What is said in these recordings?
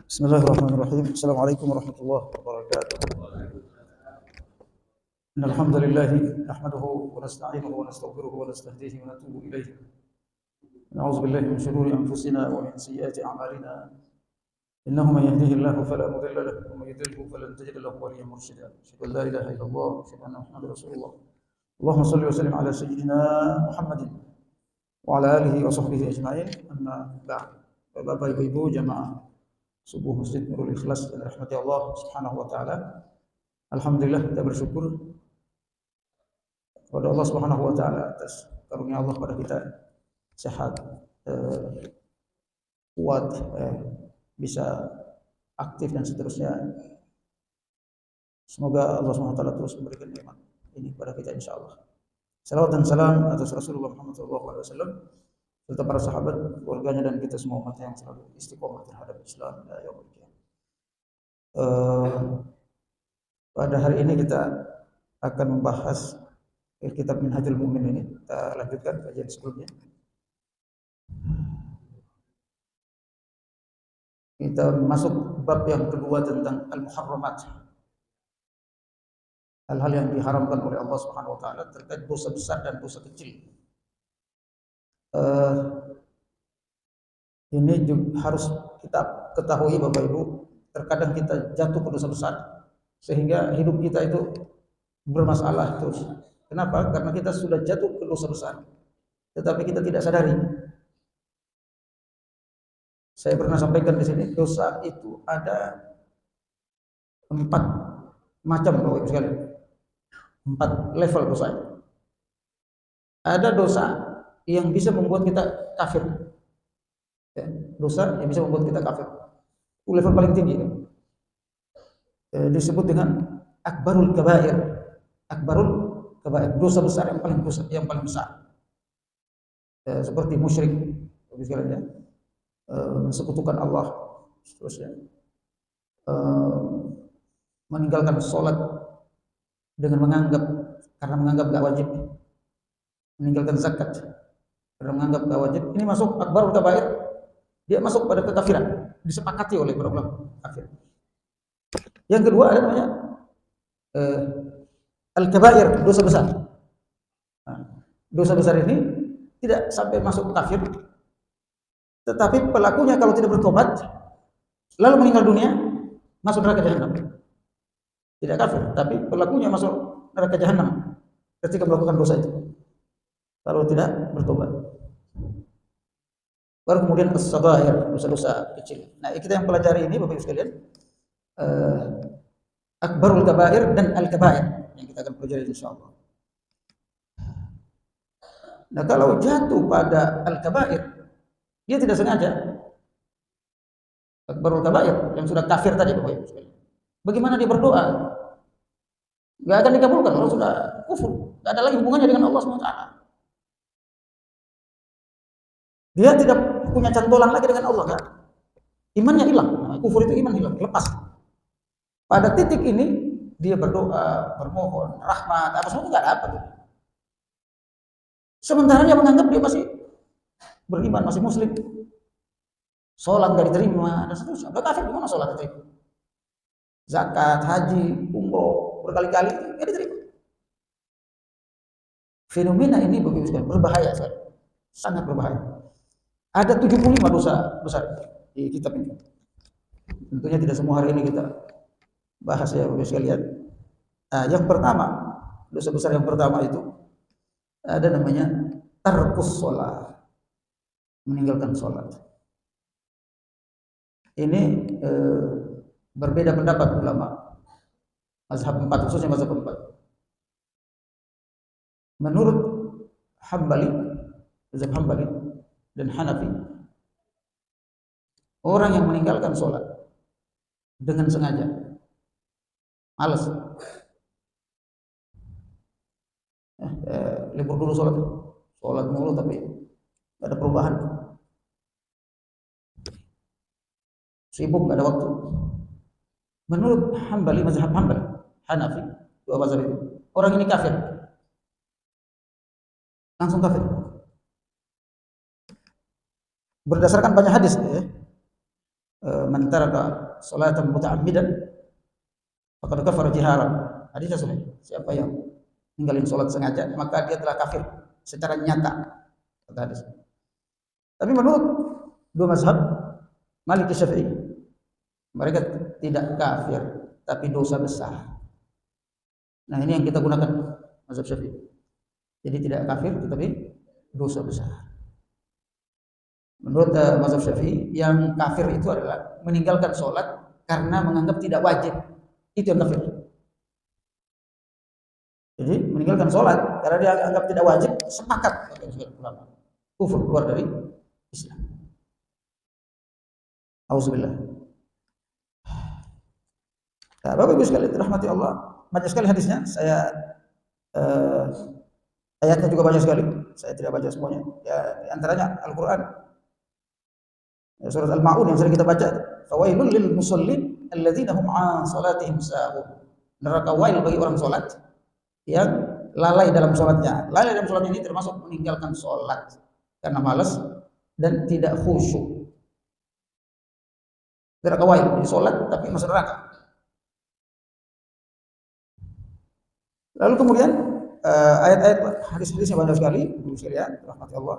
Bismillahirrahmanirrahim. Assalamualaikum warahmatullahi wabarakatuh. Innal hamdalillah nahmaduhu wa nasta'inuhu wa nastaghfiruhu wa nastahdihi wa natubu ilayh. Na'udzu billahi min shururi anfusina wa min sayyiati a'malina. Innahu man yahdihillahu fala mudilla lahu wa man yudlilhu falan tajid lahu waliyyan mursyida. Asyhadu an la ilaha illallah wa asyhadu anna Muhammadar Rasulullah. Allahumma shalli wa sallim ala sayyidina Muhammadin wa ala alihi wa sahbihi ajma'in. Amma ba'd. Bapak Ibu jamaah subuh Masjid Nurul Ikhlas dan rahmati Allah Subhanahu wa taala. Alhamdulillah kita bersyukur kepada Allah Subhanahu wa taala atas karunia Allah pada kita sehat, kuat, bisa aktif dan seterusnya. Semoga Allah Subhanahu wa taala terus memberikan nikmat ini kepada kita insyaallah. Salawat dan salam atas Rasulullah Muhammad SAW serta para sahabat, keluarganya dan kita semua umat yang selalu istiqomah terhadap Islam dan yaumul qiyamah. Pada hari ini kita akan membahas kitab Minhajul Mu'min ini. Kita lanjutkan kajian sebelumnya. Kita masuk bab yang kedua tentang al-muharramat. Hal-hal yang diharamkan oleh Allah Subhanahu wa taala terkait dosa besar dan dosa kecil. Ini juga harus kita ketahui Bapak Ibu, terkadang kita jatuh ke dosa besar sehingga hidup kita itu bermasalah terus. Kenapa? Karena kita sudah jatuh ke dosa besar tetapi kita tidak sadari. Saya pernah sampaikan di sini, dosa itu ada 4 macam Bapak Ibu sekalian. 4 level dosa. Ada dosa yang bisa membuat kita kafir. Ya, dosa yang bisa membuat kita kafir. Itu level paling tinggi. Disebut dengan akbarul kabair. Akbarul kabair, dosa besar yang paling besar. Seperti musyrik, ya. Mensekutukan Allah, seterusnya. Meninggalkan sholat dengan karena menganggap gak wajib. Meninggalkan zakat karena menganggap gak wajib. Ini masuk akbarul kabair. Dia masuk pada kekafiran, disepakati oleh para ulama kafir. Yang kedua ada namanya al-kabair, dosa besar. Nah, dosa besar ini tidak sampai masuk kafir, tetapi pelakunya kalau tidak bertobat lalu meninggal dunia masuk neraka jahanam. Tidak kafir, tapi pelakunya masuk neraka jahanam ketika melakukan dosa itu kalau tidak bertobat. Baru kemudian as-saghair, dosa-dosa kecil. Nah, kita yang pelajari ini Bapak Ibu sekalian, akbarul kabair dan al-kabair yang kita akan pelajari insyaallah. Nah, kalau jatuh pada al-kabair, dia tidak sengaja. Akbarul kabair yang sudah kafir tadi Bapak Ibu sekalian. Bagaimana dia berdoa? Enggak akan dikabulkan, orang sudah kufur. Enggak ada lagi hubungannya dengan Allah SWT. Dia tidak punya cantolan lagi dengan Allah, kan? Imannya hilang. Kufur itu iman hilang, lepas. Pada titik ini dia berdoa, bermohon rahmat, apa semua enggak dapat. Sementara dia menganggap dia masih beriman, masih muslim. Salat enggak diterima dan seterusnya. Udah kafir, gimana salat diterima? Zakat, haji, umroh berkali-kali enggak diterima. Fenomena ini Bapak Ibu sekalian berbahaya sekali. Sangat berbahaya. Ada 75 dosa besar di kitab ini. Tentunya tidak semua hari ini kita bahas ya Bapak sekalian. Nah, yang pertama, dosa besar yang pertama itu ada namanya tarkus sholat, meninggalkan sholat. Ini berbeda pendapat ulama mazhab 4, khususnya mazhab 4. Menurut mazhab Hambali dan Hanafi, orang yang meninggalkan sholat dengan sengaja, malas, libur dulu sholat mulu tapi nggak ada perubahan, sibuk nggak ada waktu. Menurut Hambali, mazhab Hambali, Hanafi, dua mazhab itu, orang ini kafir, langsung kafir. Berdasarkan banyak hadis, ya. man taraka salatan muta'ammidan faqad kafara jiharan. Hadisnya sahih. Siapa yang ninggalin salat sengaja maka dia telah kafir secara nyata. Kata hadis. Tapi menurut dua mazhab Maliki Syafi'i, mereka tidak kafir tapi dosa besar. Nah, ini yang kita gunakan mazhab Syafi'i. Jadi tidak kafir tetapi dosa besar. Menurut mazhab Syafi'i, yang kafir itu adalah meninggalkan sholat karena menganggap tidak wajib. Itu yang kafir. Jadi meninggalkan sholat karena dia anggap tidak wajib, sepakat ulama. Kufur, keluar dari Islam. Auzubillah. Nah, Bapak Ibu sekalian dirahmati Allah, banyak sekali hadisnya. Saya ayatnya juga banyak sekali. Saya tidak baca semuanya. Ya, di antaranya Al-Qur'an. Surat Al-Ma'un yang sering kita baca. Fawailul lil musallin alladzina hum 'an salatihim sahun. Neraka wail bagi orang salat yang lalai dalam salatnya. Lalai dalam salat ini termasuk meninggalkan salat karena malas dan tidak khusyuk. Neraka wail, jadi salat tapi masuk neraka. Lalu kemudian ayat-ayat hadis-hadisnya banyak sekali, Ibu sekalian, rahmati Allah.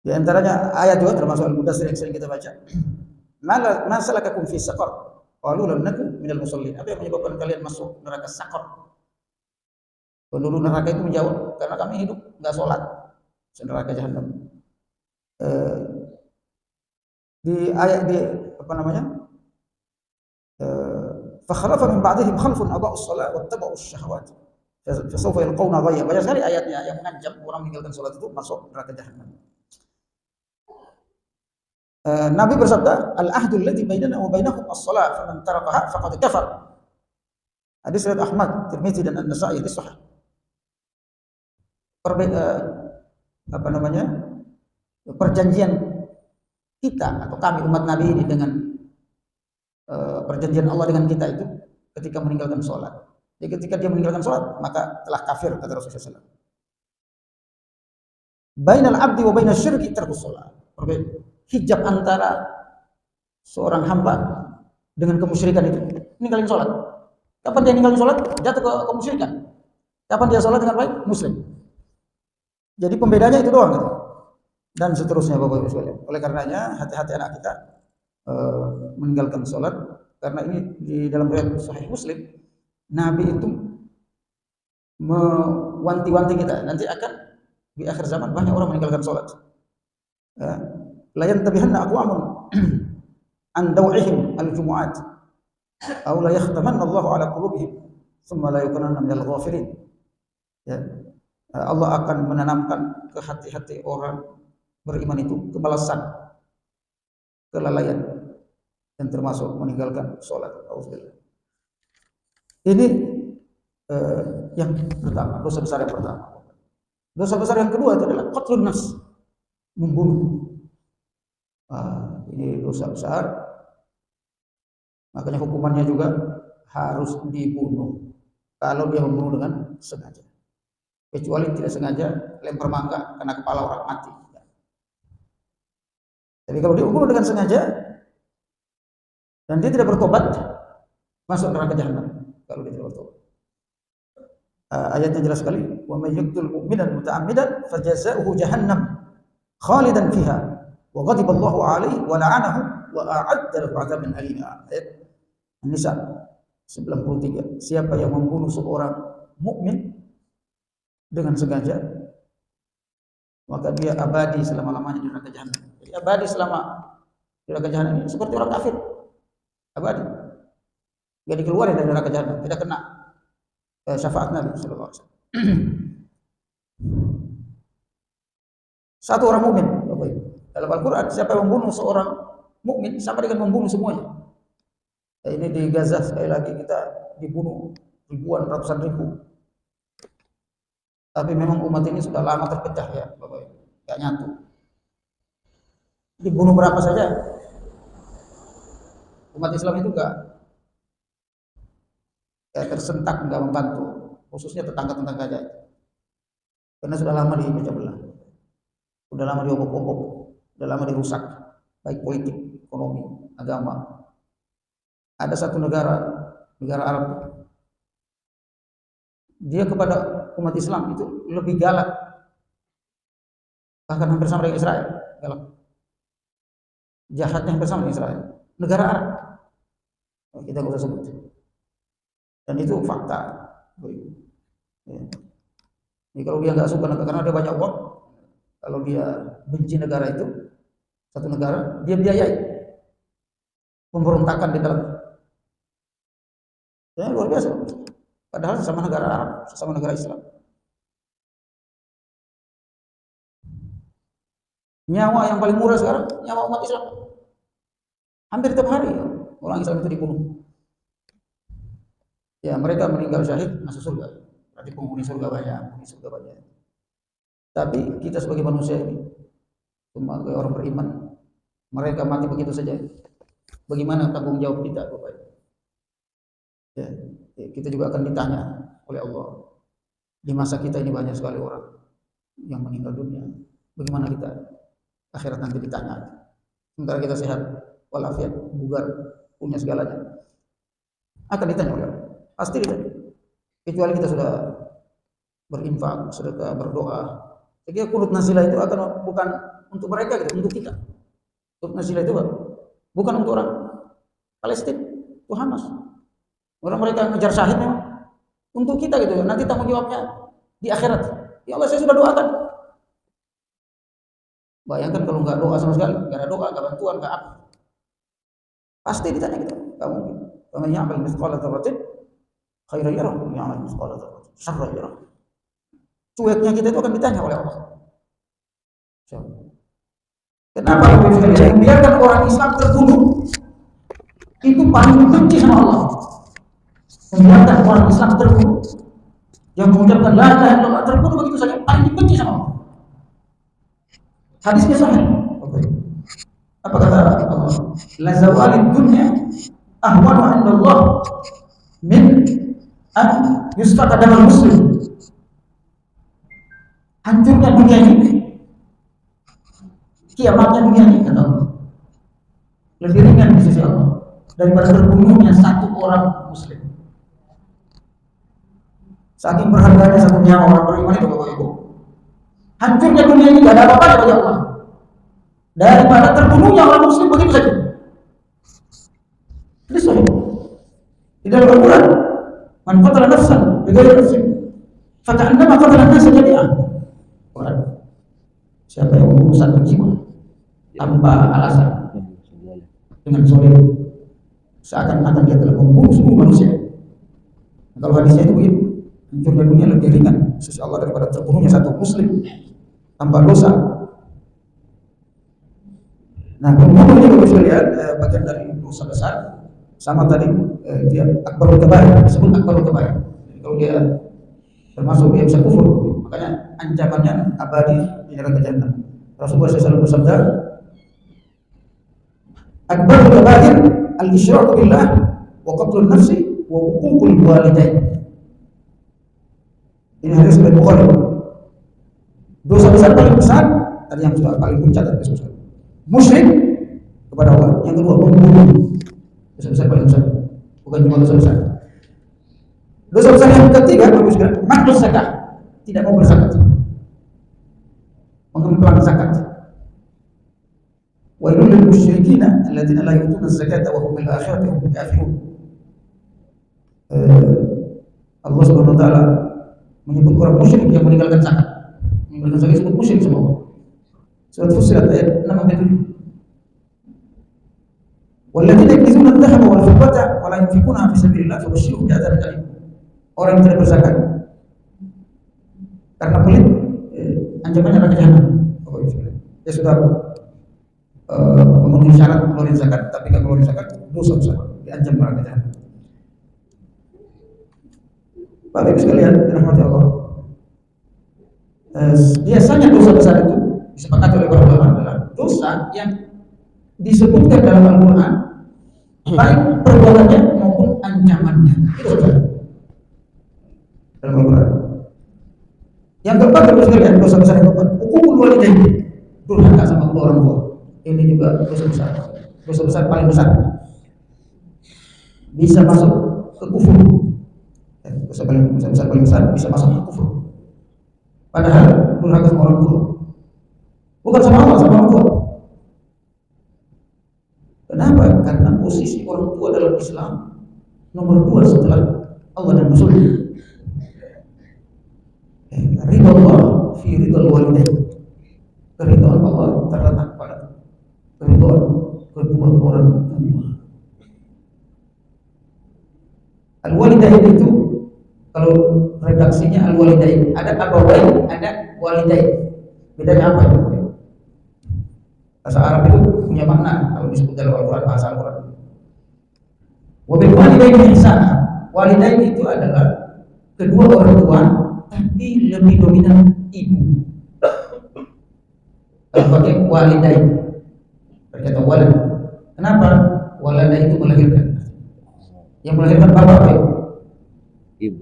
Di antaranya ayat juga termasuk Al-Mudaththir yang sering kita baca. Ma salakakum fi saqar? Qalu lam nakum minal musallin. Apa yang menyebabkan kalian masuk neraka saqar? Penduduk neraka itu menjawab, karena kami hidup enggak salat. Neraka jahanam. Di ayat di apa namanya? Fakhalafa min ba'dihim khalfun adha'u as-salat wattaba'u asy-syahawat. Fasawfa yalqawna ghayya. Banyak sekali ayatnya yang mengancam orang meninggalkan salat itu masuk neraka jahanam. Nabi bersabda, al-ahdu alladhi bainana wa bainahum as-shalah, faman tarakaha faqad kafar. Hadis riwayat Ahmad, Tirmizi dan An-Nasa'i, hadis sahih. Perjanjian kita atau kami umat Nabi ini dengan perjanjian Allah dengan kita itu ketika meninggalkan sholat. Jadi ketika dia meninggalkan sholat maka telah kafir, kata Rasulullah SAW. Bainal abdi wa bainasy syirki tarkus sholat. Hijab antara seorang hamba dengan kemusyrikan itu ninggalin sholat. Kapan dia ninggalin sholat? Jatuh ke kemusyrikan. Kapan dia sholat dengan baik? Muslim. Jadi pembedanya itu doang gitu. Dan seterusnya Bapak Ibu sekalian. Oleh karenanya hati-hati anak kita meninggalkan sholat, karena ini di dalam riwayat Sahih Muslim Nabi itu mewanti-wanti kita, nanti akan di akhir zaman banyak orang meninggalkan sholat. La yantabihanna aqwamun an daw'ihim al-jumu'at aw la yakhtamanna Allahu ala qulubihim thumma la yakunanna minal ghafilin. Ya. Allah akan menanamkan ke hati-hati orang beriman itu kemalasan, kelalaian, dan termasuk meninggalkan sholat. Ini yang pertama, dosa besar yang pertama. Dosa besar yang kedua itu adalah qatlun nafs, membunuh. Ini dosa besar, makanya hukumannya juga harus dibunuh kalau dia membunuh dengan sengaja. Kecuali tidak sengaja lempar mangga kena kepala orang mati. Tapi kalau dia membunuh dengan sengaja dan dia tidak bertobat, masuk neraka jahanam kalau dia tidak bertobat. Ayatnya jelas sekali, wa may yaqtul mu'minan muta'ammidan fajazaohu jahannam khalidan fiha wa ghadiba Allahu 'alaihi wa la'anahu wa a'adda lahu 'adzaban alima. Ayat An-Nisa 93. Siapa yang membunuh seorang mukmin dengan sengaja, maka dia abadi selama-lamanya di neraka jahanam. Jadi abadi selama di neraka jahanam ini seperti orang kafir. Abadi. Enggak dikeluarin dari neraka jahanam, tidak kena syafaat Nabi sallallahu alaihi wasallam. Satu orang mukmin, Bapak Ibu. Dalam Al-Qur'an, siapa yang membunuh seorang mukmin sama dengan membunuh semuanya. Ini di Gaza sekali lagi kita dibunuh ribuan, ratusan ribu. Tapi memang umat ini sudah lama terpecah ya, Bapak Ibu. Enggak nyatu. Dibunuh berapa saja, umat Islam itu enggak tersentak, enggak membantu, khususnya tetangga-tetangga aja. Karena sudah lama dipecah belah. Udah lama diobok-obok, udah lama dirusak, baik politik, ekonomi, agama. Ada satu negara Arab, dia kepada umat Islam itu lebih galak, bahkan hampir sama dengan Israel, galak. Jahatnya hampir sama dengan Israel. Negara Arab, kita nggak usah sebut. Dan itu fakta. Ya. Jadi kalau dia nggak suka karena dia banyak uang, kalau dia benci negara itu, satu negara, dia biayai pemberontakan di dalam. Ya, luar biasa. Padahal sesama negara Arab, sesama negara Islam. Nyawa yang paling murah sekarang, nyawa umat Islam. Hampir tiap hari orang Islam itu dibunuh. Ya, mereka meninggal syahid masuk surga. Berarti penghuni surga banyak. Tapi kita sebagai manusia ini, sebagai orang beriman, mereka mati begitu saja. Bagaimana tanggung jawab kita, Bapak? Ya, kita juga akan ditanya oleh Allah. Di masa kita ini banyak sekali orang yang meninggal dunia. Bagaimana kita akhirat nanti ditanya? Sementara kita sehat, walafiat, bugar, punya segalanya, akan ditanya oleh Allah. Pasti ditanya. Kecuali kita sudah berinfak, sedekah, berdoa. Saya kira qunut nasilah itu akan bukan untuk mereka gitu, untuk kita. Qunut nasilah itu bukan untuk orang Palestina, itu Hamas. Orang mereka ngejar syahid memang untuk kita gitu. Nanti tanggung jawabnya di akhirat. Ya Allah, saya sudah doakan. Bayangkan kalau nggak doa sama sekali, nggak ada doa, nggak bantuan, nggak apa. Pasti ditanya gitu. Nggak mungkin. Kalau ya'mal mithqala dzarratin khairan yarah, ya'mal mithqala dzarratin syarran yarah. Cueknya kita itu akan ditanya oleh Allah. Kenapa biarkan orang Islam terbunuh? Itu paling benci sama Allah. Membiarkan orang Islam terbunuh, yang mengucapkan la ilaha illallah terbunuh begitu saja, paling dibenci sama Allah. Hadisnya sahih. Apa kata Allah? La zawalid dunya ahwanu 'inda Allah min an yusfaka damal muslim. Hancurnya dunia ini, kiamatnya dunia ini, kata Allah, lebih ringan di sisi Allah daripada terbunuhnya satu orang muslim. Saking berharganya satu nyawa orang beriman itu, Bapak Ibu. Hancurnya dunia ini tidak ada apa-apa bagi Allah daripada terbunuhnya orang muslim begitu saja. Ini sahih. Di dalam Al-Quran, man qatala nafsan bighairi nafsin faka'annama qatala an-nasa jami'an. Siapa yang membunuh satu jiwa tanpa alasan dengan zalim, seakan-akan dia telah membunuh seluruh manusia. Kalau hadisnya itu begitu, hancurnya dunia lebih ringan sisi Allah daripada terbunuhnya satu muslim tanpa dosa. Nah, pembunuh ini bagus sekalian, bagian dari dosa besar. Sama tadi dia akbarul kabair, disebut akbarul kabair. Kalau dia termasuk dia bisa kufur, makanya ancamannya abadi di neraka jahanam. Rasulullah SAW bersabda, akbarul kabair al-isyraku billah wa qatlun nafsi wa uququl walidain. Ini hadis dari Bukhari. Dosa besar paling besar, tadi yang sudah paling puncak tadi dosa besar, musyrik kepada Allah. Yang kedua, membunuh. Dosa besar paling besar, bukan cuma dosa besar. Dosa besar yang ketiga, man'us zakat, tidak mau berzakat, mengemplang zakat. Wailul lil musyrikina alladziina laa yu'tuuna az-zakata wa hum bil aakhirati hum kafirun. Allah Subhanahu wa taala menyebut orang musyrik yang meninggalkan zakat. Meninggalkan zakat disebut musyrik sama Allah. Surat Fussilat ayat 6-7. Walladziina yaknizuna adh-dhahaba wal fiddata wa la yunfiquunaha fi sabilillah fabashshirhum bi'adzabin aliim. Orang yang tidak berzakat karena pelit, ancamannya neraka jahanam. Dia sudah memenuhi syarat mengeluarkan zakat, tapi kalau mengeluarkan zakat dosa besar, diancam neraka jahanam. Bapak Ibu sekalian, dirahmati Allah. Biasanya dosa besar itu disepakati oleh para ulama adalah dosa yang disebutkan dalam Al-Quran, baik perbuatannya maupun ancamannya. Itu dosa dalam Al-Quran. Yang keempat, Bapak Ibu sekalian, dosa besar yang keempat, uququl walidain, durhaka sama kedua orang tua. Ini juga dosa besar. Dosa besar paling besar. Bisa masuk ke kufur. Dosa besar paling besar bisa masuk ke kufur. Padahal durhaka sama orang tua. Bukan sama Allah, sama orang tua. Kenapa? Karena posisi orang tua dalam Islam nomor 2 setelah Allah dan Rasul. Ridha Allah fi ridha walidain. Keridhaan Allah terletak pada keridhaan kedua orang tua. Al-walidain itu kalau redaksinya al-walidain, ada abawain, ada walidain. Bedanya apa itu? Bahasa Arab itu punya makna kalau disebut dalam Al-Quran, bahasa Al-Quran. Wabil walidain ihsana. Walidain itu adalah kedua orang tua, tapi lebih dominan ibu. Kalau pakai walidain, berkata walad. Kenapa? Walada itu melahirkan. Yang melahirkan bapak apa? Ibu.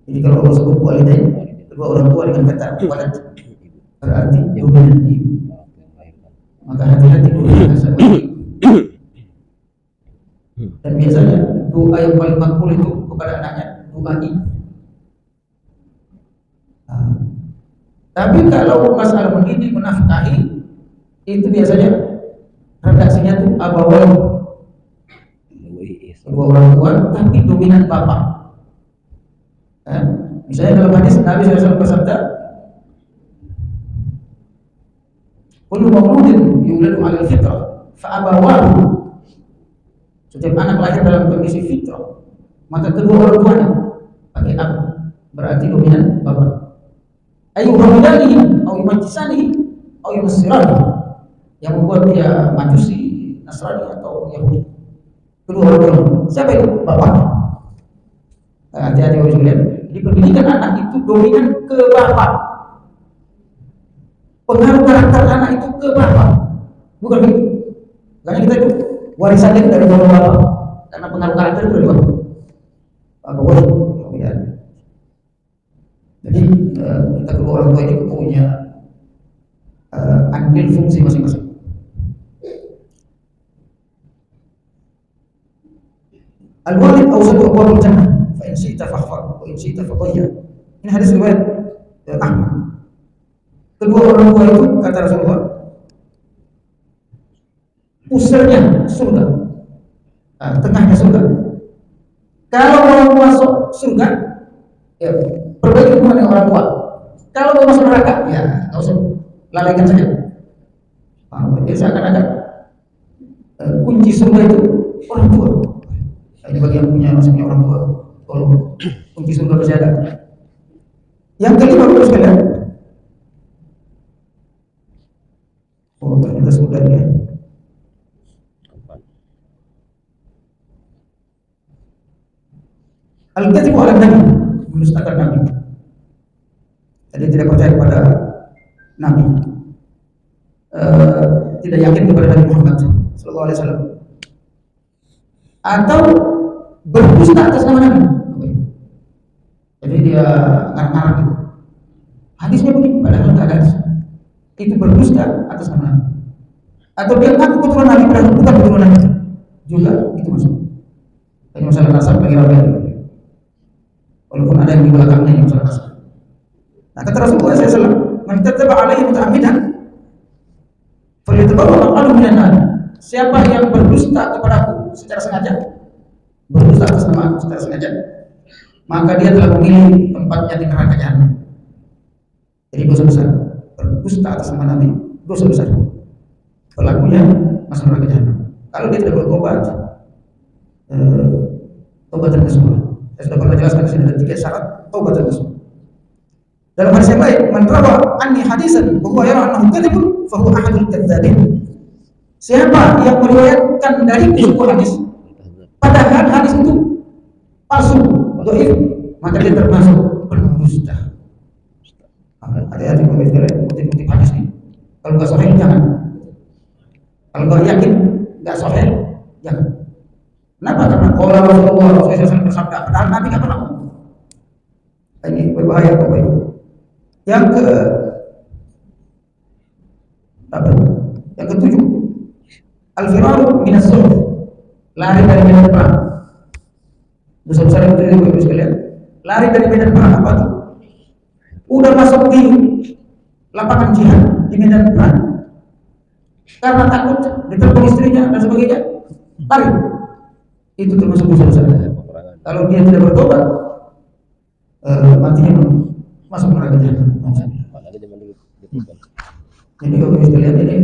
Jadi kalau Allah sebut walidain, kedua orang tua dengan kata walad, berarti dominan ibu. Maka hati-hati doa sama ibu. Dan biasanya doa yang paling makbul itu kepada anaknya doa ibu. Tapi kalau masalah mendidik, menafkahi, itu biasanya redaksinya tuh abawain, kedua orang tua, tapi dominan bapak. Misalnya dalam hadis Nabi SAW bersabda, kullu mauludin yuladu 'alal fitrah fa abawahu. Setiap anak lahir dalam kondisi fitrah, maka kedua orang tuanya pakai ab, berarti dominan bapak. Ayu hamdanihi atau majisanihi atau yunasirani, yang membuat dia majusi, Nasrani atau Yahudi. Kedua orang tua siapa itu? Bapak. Hati-hati Bapak sekalian. Di pendidikan anak itu dominan ke bapak. Pengaruh karakter anak itu ke bapak, bukan itu. Karena kita itu warisannya dari bapak, karena pengaruh karakter itu dari bapak. Kemudian, jadi kita kedua orang tua ini punya andil fungsi masing-masing. Al-walid awsatu abwabil jannah, fa in syi'ta fakhfar wa in syi'ta fatayya. Ini hadis riwayat Ahmad. Kedua orang tua itu kata Rasulullah pusarnya surga, tengahnya surga. Kalau mau masuk surga, ya perbaiki hubungan dengan orang tua. Kalau mau masuk neraka, ya nggak usah, lalaikan saja. Jadi seakan-akan kunci surga itu orang tua. Ini bagi yang punya masih punya orang tua, kalau kunci surga masih ada. Yang kelima Bapak sekalian, oh ternyata sudah ya. Al-Kadzibu ala Nabi, mendustakan Nabi. Jadi tidak percaya kepada Nabi, tidak yakin kepada Nabi Muhammad Sallallahu Alaihi Wasallam, atau berdusta atas nama Nabi. Jadi dia ngarang-ngarang gitu. Hadisnya begini, padahal tak ada. Itu berdusta atas nama Nabi. Atau dia ngaku keturunan Nabi padahal bukan keturunan Nabi. Juga itu masuk. Ini masalah nasab bagi orang. Walaupun ada yang di belakangnya yang masalah nasab. Nah kata Rasulullah SAW, man tattaba alaihi muta'ammidan falyatabawa maq'adahu minan nar. Siapa yang berdusta kepadaku secara sengaja, berdusta atas nama aku secara sengaja, maka dia telah memilih tempatnya di neraka jahanam. Jadi dosa besar, berdusta atas nama Nabi, dosa besar. Pelakunya masuk neraka jahanam. Kalau dia tidak bertobat, taubat nasuha. Saya sudah pernah jelaskan di sini ada 3 syarat taubat nasuha. Dalam hadis yang lain, man rawa anni hadisan wa huwa yara annahu kadzibun fa huwa ahadul kadzdzabin. Siapa yang meriwayatkan dari sebuah hadis padahal hadis itu palsu, dhaif, maka dia termasuk pendusta. Hati-hati Bapak sekalian, kutip-kutip hadis ini. Kalau nggak sahih jangan. Kalau nggak yakin nggak sahih jangan. Kenapa? Karena kalau Rasulullah SAW bersabda, padahal Nabi nggak pernah. Ini berbahaya Bapak Ibu. Yang ke apa Yang ketujuh, al-firaru minas sulh, lari dari medan perang. Dosa besar yang ketujuh Bapak Ibu sekalian, lari dari medan perang. Apa tuh? Udah masuk di lapangan jihad, di medan perang, karena takut ditelepon istrinya dan sebagainya, lari. Itu termasuk dosa besar. Kalau dia tidak bertobat, matinya masuk neraka jahanam. Jadi kalau kita lihat ini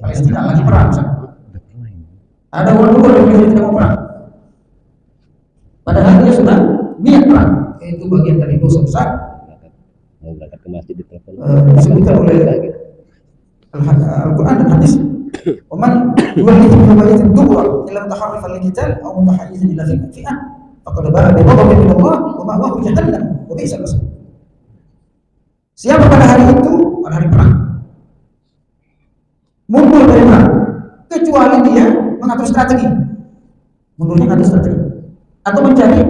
Palestina lagi perang, ada orang luar yang tidak mau perang, padahal dia sudah niat perang. Itu bagian dari dosa besar. Mau berangkat ke masjid di telepon. Disebutkan oleh Al-Quran dan hadis. Waman yuwallihi yawma'idhin dubura illa mutaharrifan liqital aw mutahayyizan ila fi'ah faqad ba'a bi ghadabin min Allah wa ma'wahu jahannam wa bi'sal masir. Siapa pada hari itu, pada hari perang, mundur dari perang, kecuali dia mengatur strategi, mundurnya mengatur strategi, atau mencari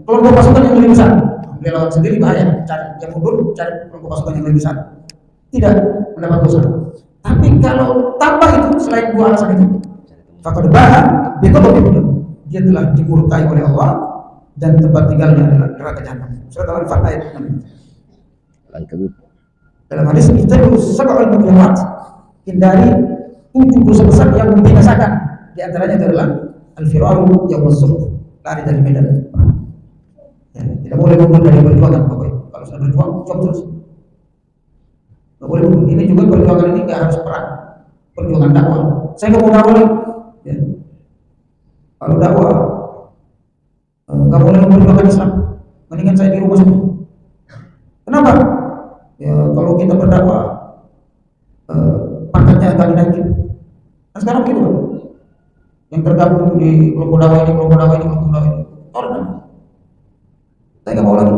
kelompok pasukan yang lebih besar. Dia lawan sendiri bahaya, cari yang mundur, cari kelompok pasukan yang lebih besar, tidak mendapat dosa. Tapi kalau tanpa itu, selain dua alasan itu, faqad ba'a bi ghadabin min Allah, dia telah dimurkai oleh Allah dan tempat tinggalnya adalah neraka jahanam. Surat Al-Anfal ayat 6. Dalam hadis kita sab'ul mubiqat, hindari 7 dosa besar yang membinasakan. Di antaranya adalah al-firaru yawmaz zuhur, lari dari medan perang. Ya, tidak boleh mundur dari perjuangan, Bapak Ibu. Kalau sudah berjuang, jom terus. Tidak boleh mundur. Ini juga perjuangan ini nggak harus perang, perjuangan dakwah. Saya nggak mau dakwah lagi. Ya. Kalau dakwah nggak boleh memperjuangkan Islam, mendingan saya di rumah saja. Kenapa? Ya kalau kita berdakwah pangkatnya agak dinaikin. Nah, sekarang gitu kan, yang tergabung di kelompok dakwah ini, kelompok dakwah ini, kelompok dakwah ini, orang. Saya nggak mau lagi.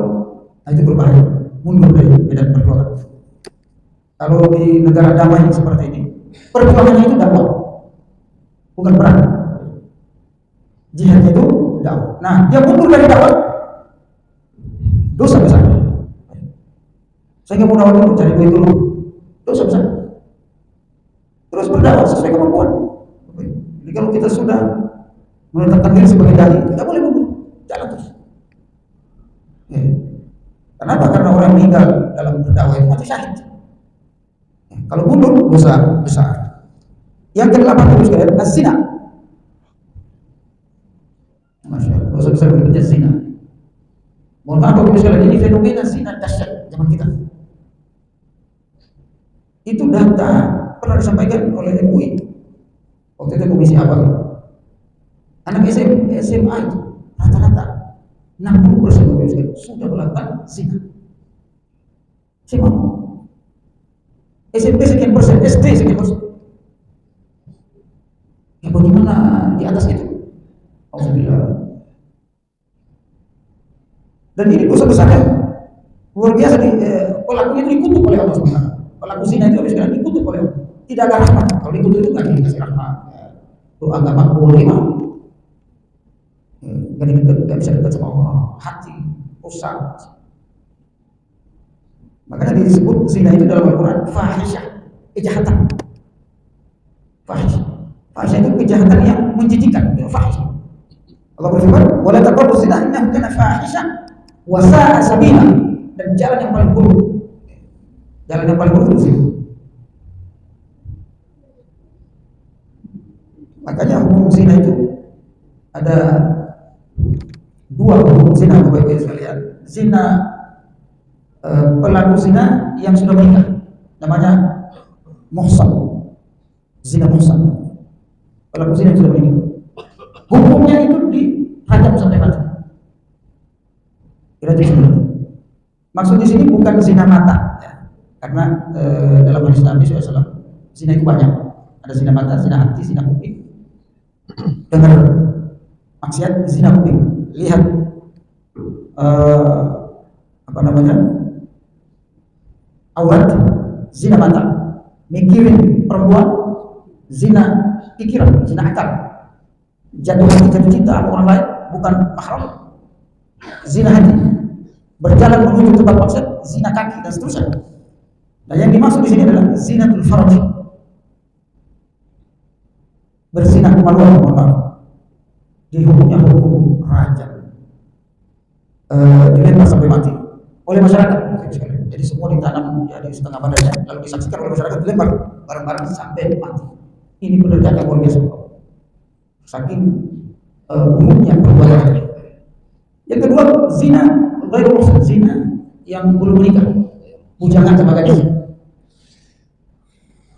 Nah, itu berbahaya, mundur dari medan perjuangan. Kalau di negara damai seperti ini, perjuangannya itu dakwah, bukan perang. Jihad itu dakwah. Nah, dia mundur dari dakwah, dosa besar. Saya nggak mau dakwah dulu, cari duit dulu, dosa besar. Terus berdakwah sesuai kemampuan. Jadi kalau kita sudah menetapkan diri sebagai dai, nggak boleh mundur, jalan terus. Ya. Kenapa? Karena orang yang meninggal dalam berdakwah itu mati syahid. Ya. Kalau mundur, dosa besar. Yang ke-8 itu sekalian, az-zina. Masya Allah, dosa besar berikutnya zina. Mohon maaf Bapak Ibu sekalian, ini fenomena zina dahsyat zaman kita. Itu data pernah disampaikan oleh MUI. Waktu itu komisi apa? Anak SMA itu rata-rata 60% sudah melakukan zina. SMA. SMP sekian persen, SD sekian persen. Ya bagaimana di atas itu? Alhamdulillah. Dan ini dosa besarnya luar biasa. Pelakunya itu dikutuk oleh Allah SWT. Pelaku zina itu sekarang dikutuk oleh Allah. Tidak ada rahmat. Kalau dikutuk itu nggak dikasih rahmat. Itu agama boleh nggak bisa dekat sama Allah. Hati rusak. Makanya disebut zina itu dalam Al-Quran fahisyah, kejahatan. Fahisyah itu kejahatan yang menjijikan. Fahisyah. Allah berfirman, "Wala taqrabu zina innahu kana fahisyah wa sa'a sabila." Dan jalan yang paling buruk. Jalan yang paling buruk itu zina. Makanya hukum zina itu ada 2 hukum zina Bapak Ibu sekalian. Zina pelaku zina yang sudah menikah namanya muhsan. Zina muhsan. Pelaku zina yang sudah menikah. Hukumnya itu dirajam sampai mati. Dirajam sampai mati. Maksud di sini bukan zina mata, ya. Karena dalam hadis Nabi SAW zina itu banyak. Ada zina mata, zina hati, zina kuping. Dengar maksiat, zina kuping. Lihat aurat, zina mata. Mikirin perempuan, zina pikiran, zina akal. Jatuh hati, jatuh cinta sama orang lain bukan mahram, zina hati. Berjalan menuju tempat maksiat, zina kaki dan seterusnya. Nah, yang dimaksud di sini adalah zinatul farj. Berzinah kemaluan, mohon maaf. Dihukumnya hukum rajam. Dilempar sampai mati oleh masyarakat. Jadi semua ditanam ya, di setengah badannya, lalu disaksikan oleh masyarakat, dilempar bareng-bareng sampai mati. Ini penderitaan yang luar biasa. Saking umumnya perbuatan. Yang kedua, zina ghairu muhsan, zina yang belum menikah, bujangan sama gadis.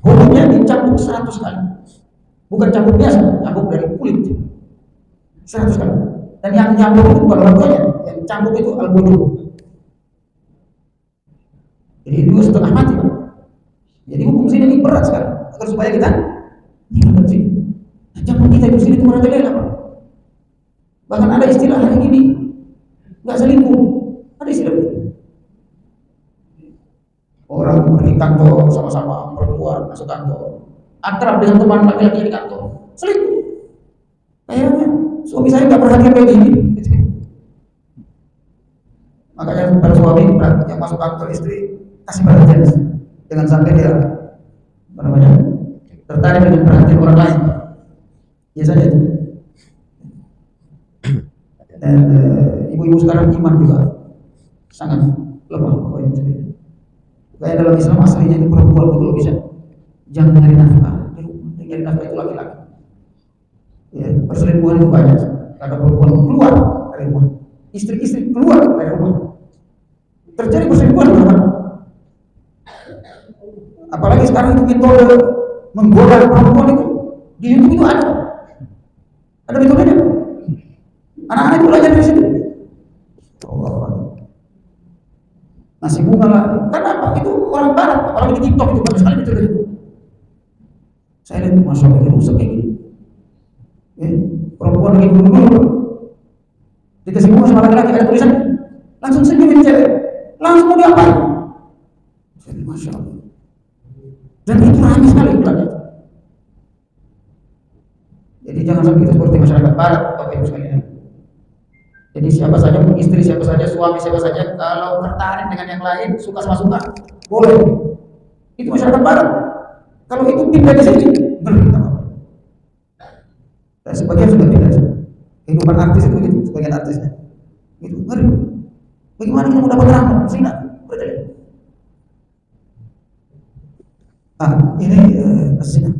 Hukumnya dicambuk 100 kali. Bukan cambuk biasa, cambuk dari kulit 100 kali. Dan yang cambuk itu bukan orang tuanya, yang cambuk itu al-budu. Jadi 2,5 mati, Pak. Jadi hukum zina ini berat sekali. Agar supaya kita tinggalkan zina. Nah, cambuk kita itu sini itu merajalela, Pak. Bahkan ada istilah hari ini, nggak selingkuh. Ada istilah itu. Orang di kantor sama-sama perempuan masuk kantor, akrab dengan teman laki-laki di kantor, selingkuh. Kayaknya suami saya nggak perhatian kayak gini. Makanya para suami yang masuk kantor istri kasih perhatian dengan sampai dia tertarik dengan perhatian orang lain. Biasanya itu. Dan ibu-ibu sekarang iman juga sangat lemah. Kayak dalam Islam aslinya itu perempuan itu bisa jangan nyari nafkah. Yang nyari nafkah itu laki-laki. Ya, perselingkuhan itu banyak. Ada perempuan keluar dari rumah, istri-istri keluar dari rumah. Terjadi perselingkuhan di mana? Apalagi sekarang itu metode menggoda perempuan itu di YouTube itu ada metodenya. Anak-anak itu belajar dari situ. Nasi bunga lah. Kenapa? Itu orang barat, apalagi di TikTok itu banyak sekali metode itu. Saya lihat masya Allah ini rusak kayak gini. Perempuan lagi bunuh-bunuh, dikasih bunga sama laki-laki ada tulisan, langsung senyumin cewek, langsung mau diapain? Jadi masya Allah. Dan itu ramai sekali belakang. Jadi jangan sampai kita seperti masyarakat barat, Bapak Ibu sekalian. Jadi siapa saja, istri siapa saja, suami siapa saja, kalau tertarik dengan yang lain, suka-suka, boleh. Itu masyarakat barat. Kalau itu pindah di sini, ngeri. Dan sebagian sudah pindah. Kehidupan artis itu begitu, sebagian artisnya. Itu ngeri. Bagaimana kita mau dapat rahmat? Zina, berarti. Ini zina.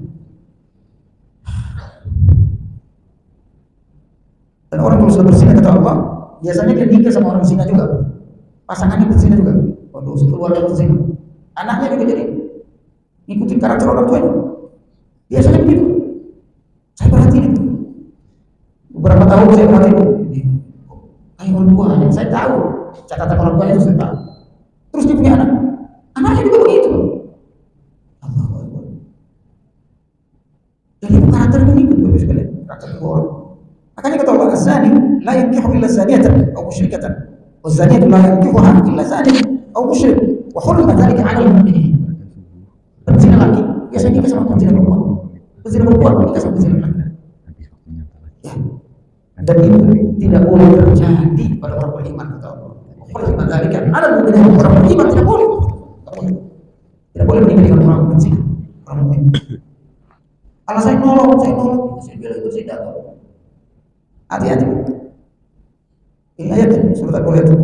Dan orang kalau sudah berzina kata Allah, biasanya dia nikah sama orang zina juga, pasangannya berzina juga. Waduh, keluarga berzina, anaknya juga jadi ngikutin karakter orang tuanya. Biasanya begitu. Saya perhatiin itu. Beberapa tahun saya perhatiin. Kayak orang tuanya, saya tahu catatan orang tuanya itu saya tahu. Terus dia punya anak, anaknya juga begitu. Allah. Jadi karakter itu ngikut Bapak sekalian, karakter itu orang. Makanya kata Allah, az-zani la yankihu illa zaniyatan aw musyrikatan, wa zaniyatu la yankihuha illa zanin aw musyrik, wa hurrima dzalika 'ala al-mu'minin. Penzina laki biasanya nikah sama penzina perempuan. Penzina perempuan nikah sama penzina laki. Ya. Dan itu tidak boleh terjadi pada orang beriman kata Allah. Hurrima dzalika 'ala al-mu'minin. Orang beriman tidak boleh. Tidak boleh menikah dengan orang penzina, orang mukmin. Alasan nolong, saya bilang itu tidak tahu. Hati-hati. Ini ayat surat Al-Qur'an itu.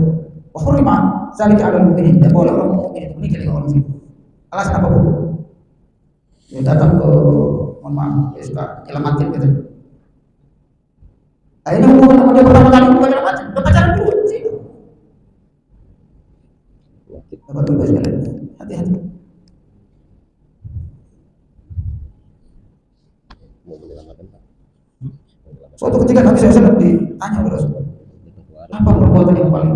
Wa hurrima dzalika 'alal mu'minin. Tidak boleh orang mukmin itu menikah dengan orang zina. Alasan apapun. Dia datang ke, mohon maaf, dia suka nyelamatin gitu. Akhirnya hubungan sama dia pertama kali bukan nyelamatin, udah pacaran dulu zina. Dapat bebas sekalian. Hati-hati. Suatu ketika Nabi SAW ditanya oleh Rasul, apa perbuatan yang paling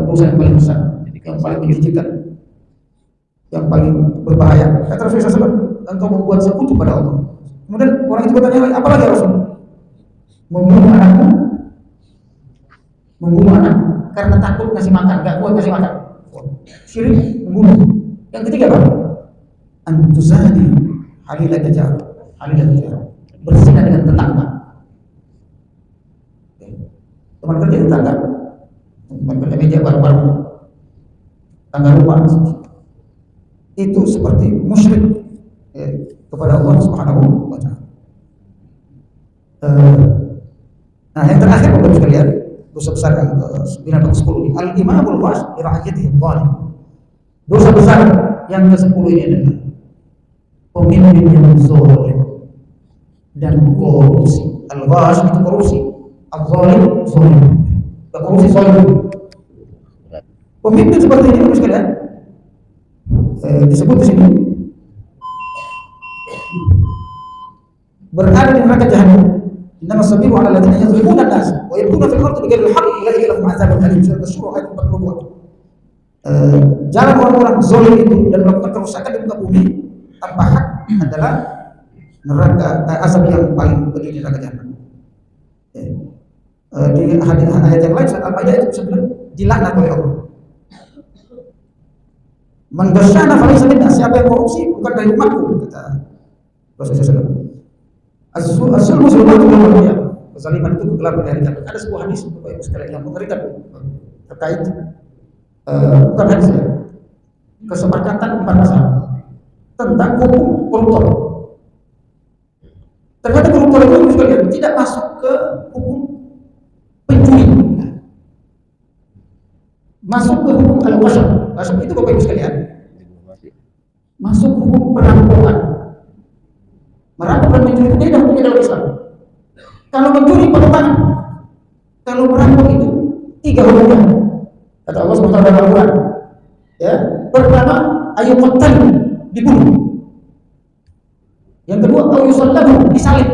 dosa yang paling besar, yang paling menyakitkan, yang paling berbahaya? Kata Rasulullah SAW, engkau membuat sekutu pada Allah. Kemudian orang itu bertanya lagi, apa lagi Rasul? Membunuh anakmu, membunuh anak karena takut ngasih makan, gak kuat ngasih makan. Syirik, membunuh. Yang ketiga apa? Antuzani halilah kejar, berzina dengan tetangga. Teman kerja tetangga, teman kerja meja baru-baru, tangga rumah, itu seperti musyrik kepada Allah Subhanahu wa taala. Nah, yang terakhir Bapak Ibu sekalian, dosa besar yang ke-9 atau ke-10 ini, al-imamul ghash li ra'iyatihi dhalim. Dosa besar yang ke-10 ini adalah pemimpin yang zalim dan korupsi. Al-ghash itu korupsi, al-zalim zalim. Korupsi zalim. Pemimpin seperti ini Bapak Ibu sekalian, disebut di sini berada di neraka jahanam. Innama sabilu 'ala alladziina yazlimuna an-nas wa yabghuna fil ardi bighairi al-haqq ulaika lahum 'adzabun alim. Surah Asy-Syura ayat 42. Jalan orang-orang zalim itu dan melakukan kerusakan di muka bumi tanpa hak adalah neraka azab yang paling pedih di neraka jahanam. Di ayat yang lain surat Al-Maidah itu disebut dilaknat oleh Allah. Man ghasyana falaysa minna, siapa yang korupsi bukan dari umatku, kata Rasulullah SAW. As-sulmu zulmatun yaumil qiyamah. Kezaliman itu kegelapan di hari kiamat. Ada sebuah hadis Bapak Ibu sekalian yang mengerikan terkait bukan hadis ya, kesepakatan empat mazhab tentang hukum koruptor. Ternyata koruptor itu Bapak Ibu sekalian tidak masuk ke hukum pencuri, masuk ke hukum al-qasab. Qasab itu Bapak Ibu sekalian masuk hukum perampokan. Merampok dan mencuri itu beda hukumnya dalam Islam. Kalau mencuri potong tangan, kalau merampok itu 3 hukumnya. Kata Allah SWT dalam Al-Quran, ya, pertama ayu qatal, dibunuh. Yang kedua au yusallabu, disalib.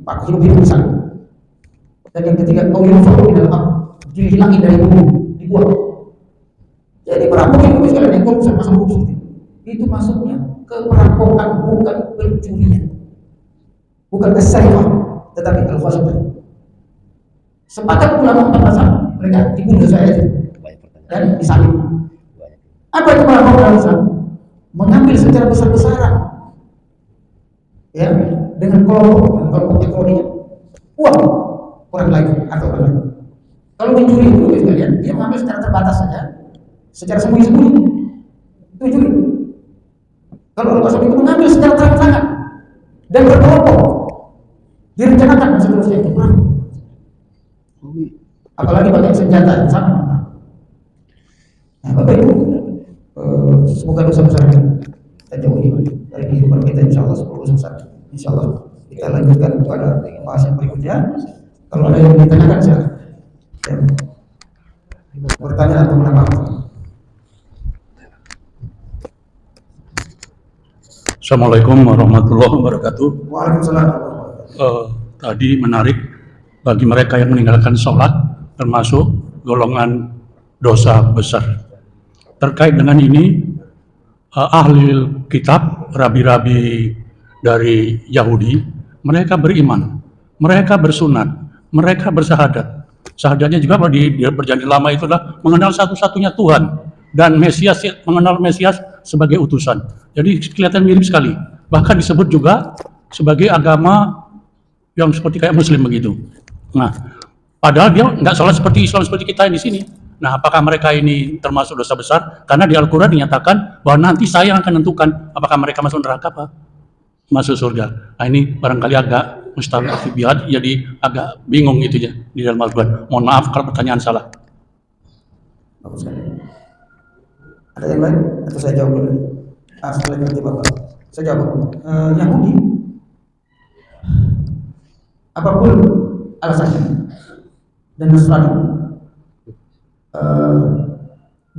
Pak hidup disalib. Dan yang ketiga au yunfaru minal ardh, dihilangin dari bumi, dibuang. Jadi merampok itu sekalian yang korupsi masuk hukum itu masuknya ke perampokan, bukan pencurian, bukan kesariah, tetapi al-khasab. Sepakat ulama 4 mazhab, mereka dibunuh saya dan disalib. Apa itu merampok dalam Islam? Mengambil secara besar-besaran, ya, dengan kelompok ekonominya, uang orang lain atau orang lain. Kalau mencuri itu sekalian, dia mengambil secara terbatas saja, secara sembunyi-sembunyi, itu mencuri. Kalau al-qasab itu mengambil secara terang-terangan dan berkelompok, direncanakan dan seterusnya, itu merampok. Apalagi pakai senjata sama. Nah, Bapak Ibu, semoga dosa besar kita jauhi dari kehidupan kita, insyaallah. Semoga dosa besar, insyaallah. Kita lanjutkan pada bahasan berikutnya. Kalau ada yang ditanyakan silakan. Ya. Bertanya atau menambah. Assalamualaikum warahmatullahi wabarakatuh. Waalaikumsalam. Tadi menarik bagi mereka yang meninggalkan sholat termasuk golongan dosa besar. Terkait dengan ini, ahli kitab, rabi-rabi dari Yahudi, mereka beriman, mereka bersunat, mereka bersahadat. Sahadatnya juga di perjanjian lama itu adalah mengenal satu-satunya Tuhan dan Mesias, mengenal Mesias sebagai utusan. Jadi kelihatan mirip sekali. Bahkan disebut juga sebagai agama yang seperti kayak Muslim begitu. Nah, padahal dia nggak sholat seperti Islam seperti kita di sini. Nah, apakah mereka ini termasuk dosa besar? Karena di Al-Quran dinyatakan bahwa nanti saya yang akan menentukan apakah mereka masuk neraka apa masuk surga. Nah, ini barangkali agak mustahil, jadi agak bingung itu ya di dalam Al-Quran. Mohon maaf kalau pertanyaan salah. Bagus sekali. Ada yang lain? Atau saya jawab dulu? Setelah nanti Bapak. Saya jawab. Yahudi, apapun alasannya, dan Nasrani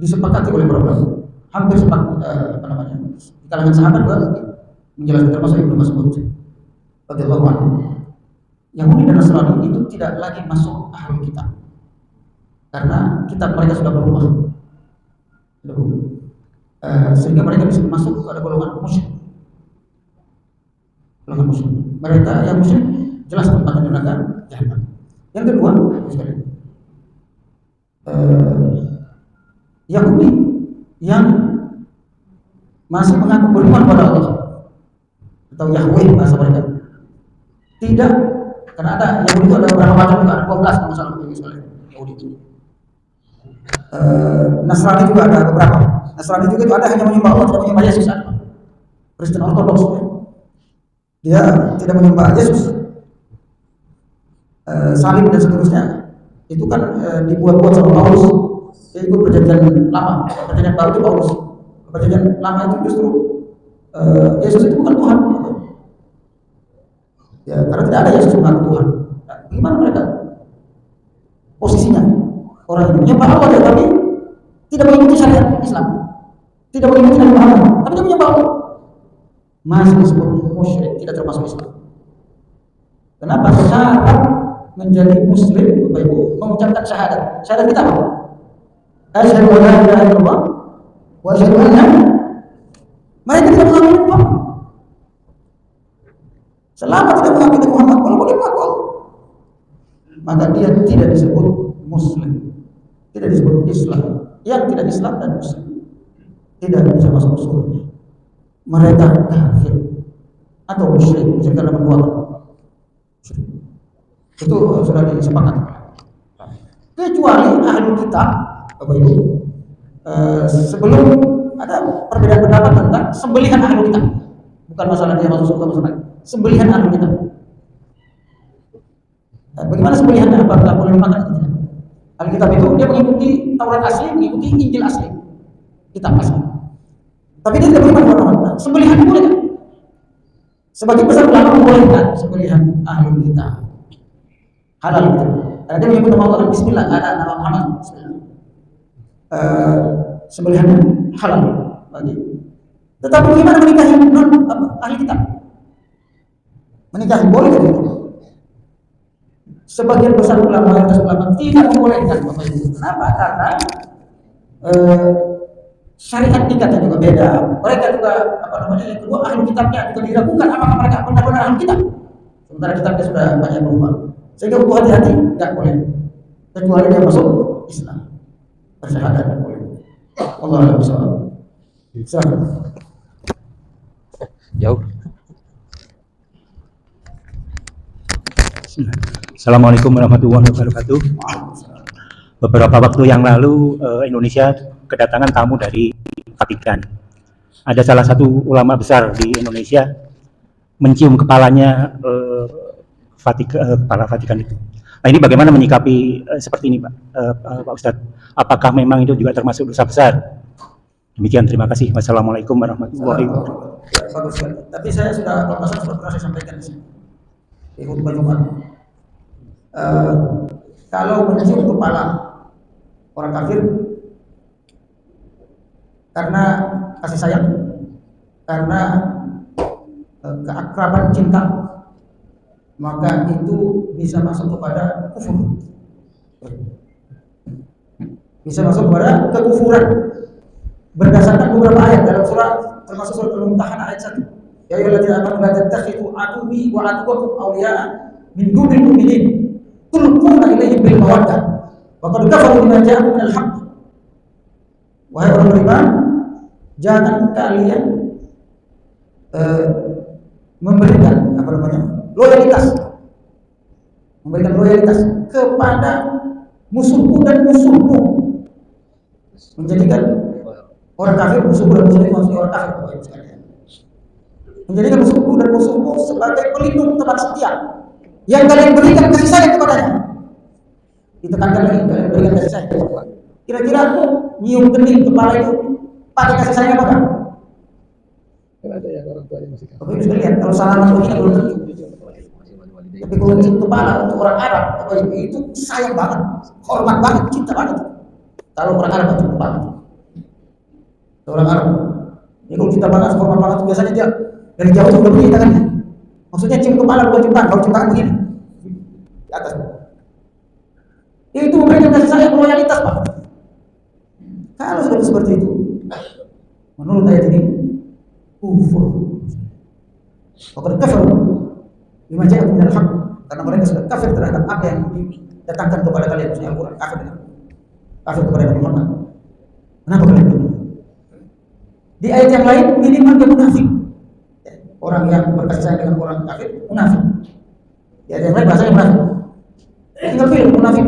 disepakati oleh para ulama, hampir sepakat, di kalangan sahabat juga menjelaskan, termasuk Ibnu Mas'ud radhiyallahu anhu. Yahudi dan Nasrani itu tidak lagi masuk ahlul kitab karena kitab mereka sudah berubah. Sehingga mereka bisa masuk pada golongan musyrik. Golongan musyrik. Mereka yang musyrik jelas tempatnya neraka jahanam. Yang kedua, Yahudi yang masih mengaku beriman pada Allah atau Yahweh bahasa mereka. Tidak, karena ada Yahudi itu ada beberapa macam juga, ada 12 kalau salah Yahudi itu. Nasrani juga ada beberapa. Nasrani juga itu ada hanya menyembah Allah, tidak menyembah Yesus. Kristen Ortodoks, dia tidak menyembah Yesus. Salib dan seterusnya itu kan dibuat-buat sama Paulus. Dia ikut perjanjian lama, perjanjian baru itu Paulus. Perjanjian lama itu justru Yesus itu bukan Tuhan. Ya, karena tidak ada Yesus mengaku Tuhan. Nah, bagaimana mereka posisinya? Orang ini menyembah Allah tapi tidak mengikuti syariat Islam, tidak mengikuti Nabi Muhammad, tapi dia menyembah Allah. Masih disebut musyrik, tidak termasuk Islam. Kenapa? Syarat menjadi Muslim, Bapak Ibu, mengucapkan syahadat. Syahadat kita apa? Asyhadu an la ilaha illallah wa asyhadu anna mereka tidak mengakui Muhammad. Selama tidak mengakui Muhammad, kalau boleh mengaku Allah, maka dia tidak disebut Muslim, tidak disebut Islam. Yang tidak Islam dan Muslim tidak bisa masuk surga. Mereka kafir atau musyrik, musyrik dalam dua. Itu sudah disepakati. Kecuali ahli kitab, Bapak Ibu, sebelum ada perbedaan pendapat tentang sembelihan ahli kitab, bukan masalah dia masuk surga masalah sembelihan ahli kitab. Bagaimana sembelihannya? Apakah boleh dimakan atau tidak? Ahli kitab itu dia mengikuti Taurat asli, mengikuti Injil asli, kitab asli. Tapi dia tidak boleh makan. Sembelihan boleh kan? Sebagian besar ulama membolehkan sembelihan ahli kitab. Halal gitu. Karena dia menyebut nama Allah Bismillah, ada nama Muhammad Bismillah. Sembelihan halal bagi. Tetapi bagaimana menikahi non ahli kitab? Menikahi boleh tidak? Sebagian besar ulama tidak membolehkan, Bapak Ibu. Kenapa? Karena syariat nikahnya juga beda. Mereka juga yang kedua ahli kitabnya juga diragukan apakah mereka benar-benar ahli kitab. Sementara kitabnya sudah banyak berubah. Sehingga untuk hati-hati tidak boleh. Kecuali dia masuk Islam. Bersyahadat tidak boleh. Allah a'lam bishawab. Silakan. Jauh. Assalamualaikum warahmatullahi wabarakatuh. Beberapa waktu yang lalu Indonesia kedatangan tamu dari Vatikan. Ada salah satu ulama besar di Indonesia mencium kepalanya kepala Vatikan itu. Nah, ini bagaimana menyikapi seperti ini, Pak Ustadz? Apakah memang itu juga termasuk dosa besar? Demikian, terima kasih. Wassalamualaikum warahmatullahi wabarakatuh. Ya, bagus sekali. Tapi saya sudah pernah saya sampaikan di sini. Di khutbah Jumat. Kalau mencium kepala orang kafir karena kasih sayang, karena keakraban cinta, maka itu bisa masuk kepada kufur. Bisa masuk kepada kekufuran berdasarkan beberapa ayat dalam surah, termasuk surah Al-Mumtahanah ayat 1. Ya ayyuhalladzina amanu la tattakhidhu aduwwi wa aduwwakum awliya'a min dunil mu'minin tulquna ilaihim bil mawaddah wa qad kafaru bima ja'akum minal haqq. Wahai orang beriman, jangan kalian memberikan loyalitas kepada musuhmu dan musuhmu, menjadikan orang kafir musuhmu dan musuhmu, maksudnya orang kafir, menjadikan musuhmu dan musuhmu sebagai pelindung teman setia yang kalian berikan kasih sayang kepadanya. Ditekankan lagi, kalian berikan kasih sayang. Kira-kira aku nyium kening kepala itu pakai kasih sayang apa kan? Ada yang orang tuanya masih kafir. Bapak Ibu sekalian, kalau salaman begini belum tentu. Tapi kalau cium kepala untuk orang Arab, itu sayang banget, hormat banget, cinta banget. Kalau orang Arab cium kepala, orang Arab, ini kalau cinta banget, hormat banget, biasanya dia dari jauh sudah begini tangannya. Maksudnya cium kepala bukan cium tangan, kalau cium tangan begini di atas. Itu memberikan kasih sayang, loyalitas, Pak. Kalau sudah seperti itu, menurut ayat ini, kufur. Waqad kafaru bima ja'akum minal haqq, karena mereka sudah kafir terhadap apa yang didatangkan kepada kalian, maksudnya Al-Quran. Kafir kepada Nabi Muhammad. Kenapa kalian begini? Di ayat yang lain minimal dia munafik. Orang yang berkasih sayang dengan orang kafir munafik. Di ayat yang lain bahasanya munafik. Tinggal pilih munafik.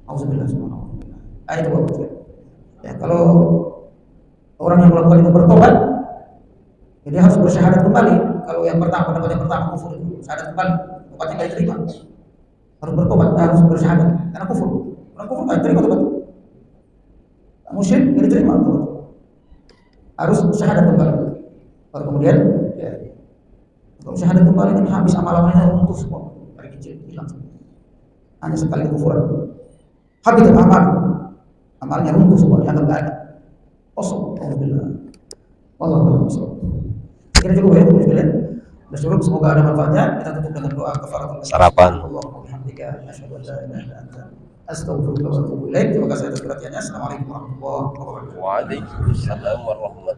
Auzubillah subhanahu wa ta'ala. Ayat 20. Ya. kalau orang yang melakukan itu bertobat, ya dia harus bersyahadat kembali. Kalau yang pertama, pendapat yang pertama kufur itu syahadat kembali, tobatnya nggak diterima. Harus bertobat, harus bersyahadat karena kufur. Orang kufur nggak diterima tobat. Musyrik nggak diterima tobat. Harus syahadat kembali. Baru kemudian, ya, kalau syahadat kembali kan habis amal-amalnya runtuh semua dari kecil hilang. Hanya sekali kufuran. Habis amalnya runtuh semua, yang nggak ada. Kosong. Alhamdulillah. Wallahu a'lam. Kira cukup ya, sekalian. Bersyukur, semoga ada manfaatnya. Kita tutup dengan doa kafaratul majlis. Sarapan. Allahumma bihamdika asyhadu an la ilaha illa anta astaghfiruka wa atubu ilaik. Terima kasih atas perhatiannya. Assalamualaikum warahmatullahi wabarakatuh. Waalaikumsalam warahmatullahi